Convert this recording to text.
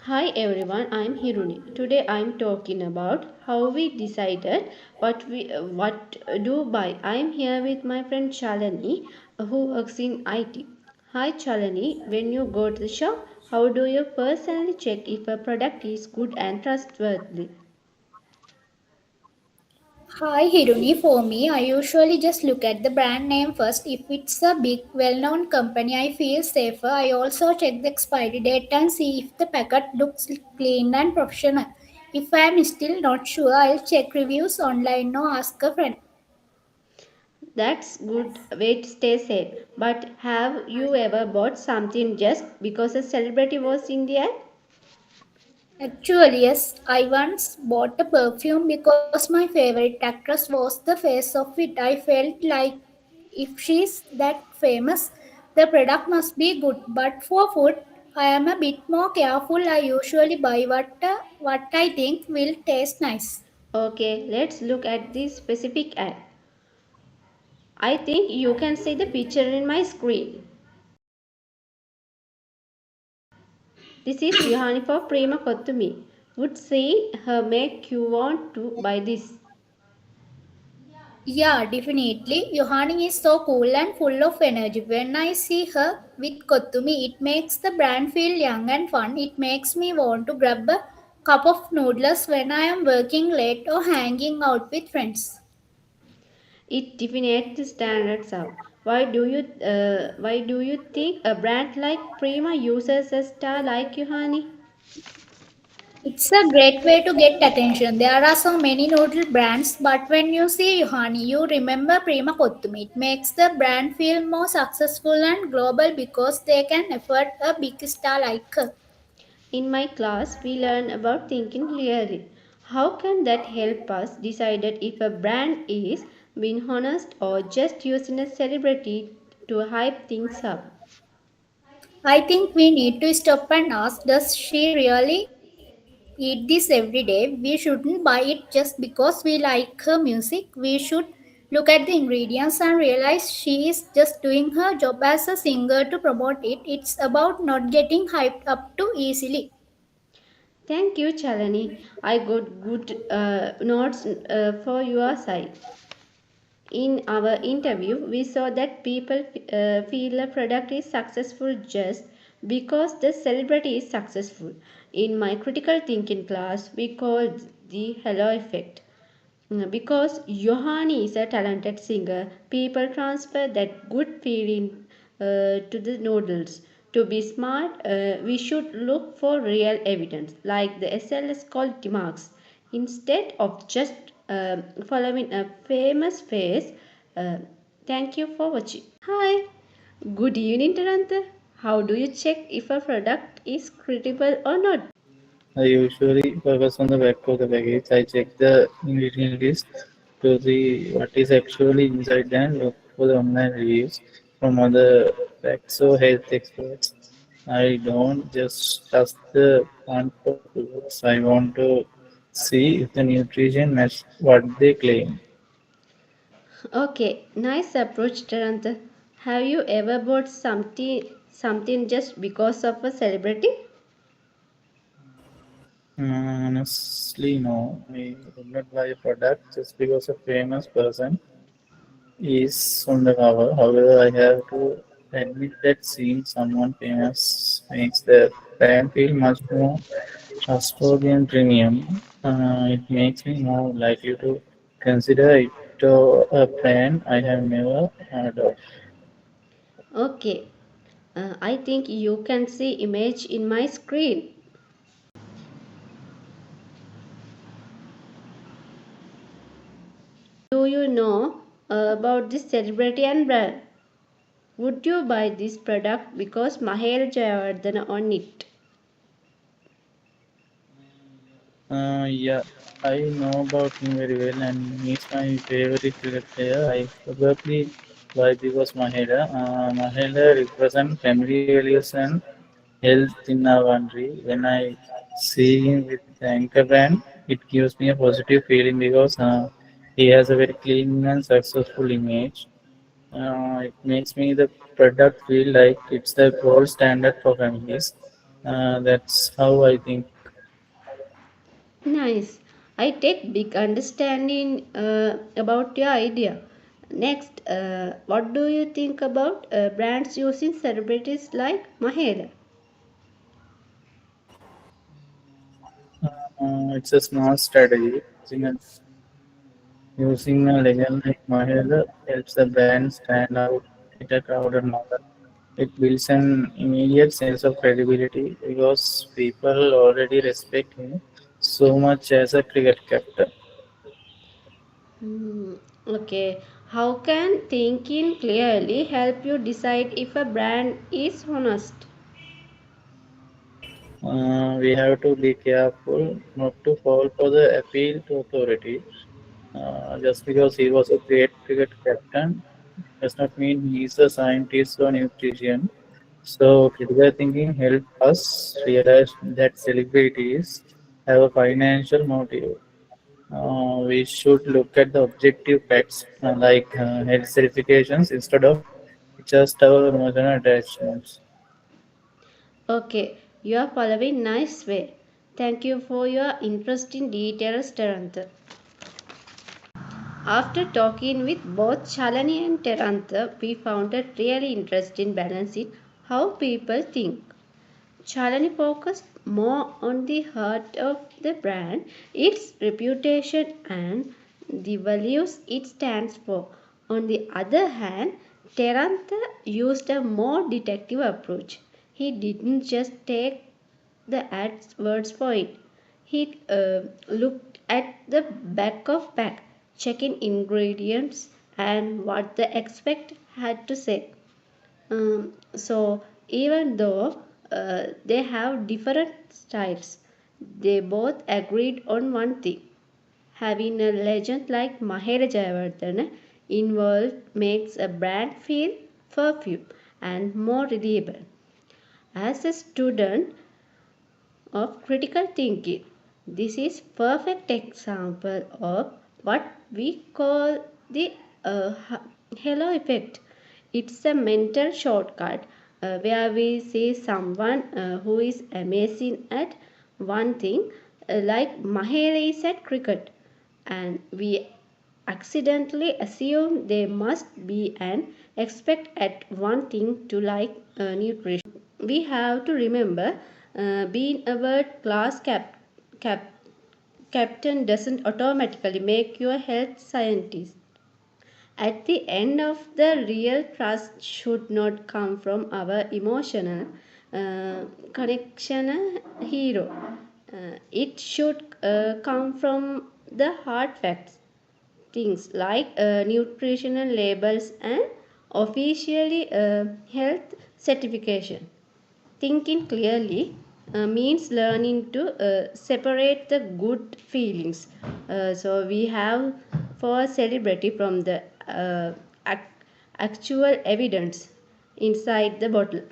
Hi everyone, I'm Hiruni. Today I'm talking about how we decided what do buy. I'm here with my friend Chalani who works in IT. Hi Chalani, when you go to the shop, how do you personally check if a product is good and trustworthy? Hi Hiruni, for me, I usually just look at the brand name first. If it's a big, well known company, I feel safer. I also check the expiry date and see if the packet looks clean and professional. If I am still not sure, I'll check reviews online or ask a friend. That's good way to stay safe. But have you ever bought something just because a celebrity was in the ad? Actually, yes, I once bought a perfume because my favorite actress was the face of it. I felt like if she's that famous, the product must be good. But for food, I am a bit more careful. I usually buy what I think will taste nice. Okay, let's look at this specific ad. I think you can see the picture in my screen. This is Yohani for Prema Kottumi. Would see her make you want to buy this. Yeah, definitely. Yohani is so cool and full of energy. When I see her with Kottumi, it makes the brand feel young and fun. It makes me want to grab a cup of noodles when I am working late or hanging out with friends. It defines the standards out. Why do you think a brand like Prima uses a star like Yohani? It's a great way to get attention. There are so many noodle brands, but when you see Yohani, you remember Prima Kottumi. It makes the brand feel more successful and global because they can afford a big star like her. In my class, we learn about thinking clearly. How can that help us decide if a brand is being honest or just using a celebrity to hype things up? I think we need to stop and ask, does she really eat this every day? We shouldn't buy it just because we like her music. We should look at the ingredients and realize she is just doing her job as a singer to promote it. It's about not getting hyped up too easily. Thank you, Chalani. I got good notes for your side. In our interview, we saw that people feel a product is successful just because the celebrity is successful. In my critical thinking class, we call the halo effect. Because Johanni is a talented singer, people transfer that good feeling to the noodles. To be smart, we should look for real evidence, like the SLS quality marks, instead of just following a famous face. Uh, Thank you for watching. Hi, good evening, Taranta. How do you check if a product is credible or not? I usually focus on the back of the package. I check the ingredient list to see what is actually inside and look for the online reviews from other facts or health experts. I don't just trust the plant products. I want to see if the nutrition match what they claim. Okay, nice approach, Taranta. Have you ever bought something just because of a celebrity? Honestly, no. I would not buy a product just because a famous person is on the cover. However, I have to admit that seeing someone famous makes the brand feel much more trustworthy and premium. It makes me more likely to consider it a brand I have never heard of. Okay, I think you can see image in my screen. Do you know about this celebrity and brand? Would you buy this product because Mahel Jayawardena on it? Yeah, I know about him very well, and he's my favorite cricket player. I probably buy because Mahela represents family values and health in our country. When I see him with the anchor brand, it gives me a positive feeling because he has a very clean and successful image. It makes me the product feel like it's the gold standard for families. That's how I think. Nice. I take big understanding about your idea. Next, what do you think about brands using celebrities like Mahela? It's a smart strategy. Using a legend like Mahela helps the brand stand out in a crowded market. It builds an immediate sense of credibility because people already respect him so much as a cricket captain. Hmm, okay. How can thinking clearly help you decide if a brand is honest? We have to be careful not to fall for the appeal to authority. Just because he was a great cricket captain does not mean he's a scientist or nutrition. So critical thinking helps us realize that celebrities have a financial motive. We should look at the objective facts like health certifications instead of just our emotional attachments. Okay, you are following nice way. Thank you for your interesting details, Terantha. After talking with both Shalini and Terantha, we found a really interesting balance in how people think. Chalani focused more on the heart of the brand, its reputation, and the values it stands for. On the other hand, Terantha used a more detective approach. He didn't just take the ad's words for it. He looked at the back of pack, checking ingredients and what the expect had to say. So even though they have different styles, they both agreed on one thing. Having a legend like Mahera Jayawardena involved makes a brand feel perfume and more reliable. As a student of critical thinking, this is perfect example of what we call the halo effect. It's a mental shortcut where we see someone who is amazing at one thing, like Mahela is at cricket, and we accidentally assume they must be an expert at one thing to like nutrition. We have to remember being a world class cap, captain doesn't automatically make you a health scientist. At the end of the real trust should not come from our emotional connection hero. It should come from the hard facts, things like nutritional labels and officially health certification. Thinking clearly means learning to separate the good feelings. So we have for celebrity from the actual evidence inside the bottle.